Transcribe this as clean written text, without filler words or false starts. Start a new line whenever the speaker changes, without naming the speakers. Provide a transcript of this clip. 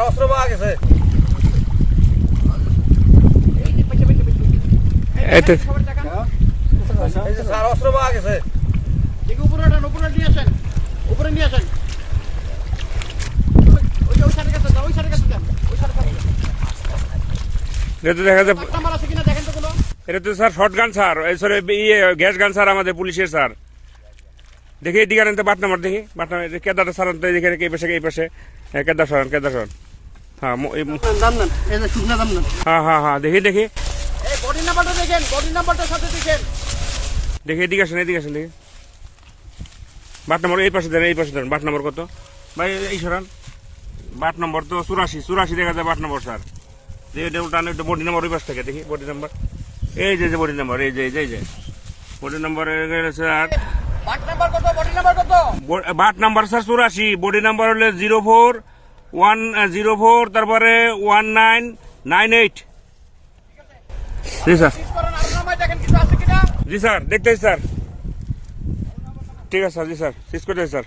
অস্ত্র পাওয়া গেছে।
এই তো
এই যে স্যার অস্ত্র পাওয়া গেছে।
উপরে নিয়ে আসেন, উপরে নিয়ে আসেন। ওই সাইডে কাছে যান, ওই সাইডে কাছে যান, ওই সাইডে কাছে যান।
এটা তো দেখা যায়,
নাম্বার আছে কিনা দেখেন তো কোনো।
এটা তো sir short gun sir, sorry gas গান স্যার, আমাদের পুলিশের স্যার। দেখি এদিকে আনেন তো, বাট নাম্বার দেখি, বাট নাম্বার কেদারটা সারান তো, এদিকে এই পাশে এই পাশে, কেদার সরান, কেদার সরান। হ্যাঁ
দাম নেন, এই যে শুকনা দাম নেন।
হ্যাঁ দেখি
এই বডি নাম্বারটা দেখেন, বডি নাম্বারটার সাথে দেখেন।
দেখি এদিকে আসেন দেখি। বাট নম্বর এই পাশে দেন, এই পাশে দেন। বাট নম্বর কত ভাই? এই সরান। বাট নম্বর তো 84 দেখা যায় but number sir. Body number ওই পাশ থেকে দেখি, বডি নাম্বার এই যে বডি নাম্বার, এই যে body number sir.
But number কত, বডি নাম্বার কত?
But number sir 84, body number হলে 04 তারপরে 1998। জি স্যার,
সিজ করেন, আর নামায় দেখেন কিছু আছে কিনা।
জি স্যার, দেখতেছি স্যার। ঠিক আছে স্যার, জি স্যার, সিজ করতেছি স্যার।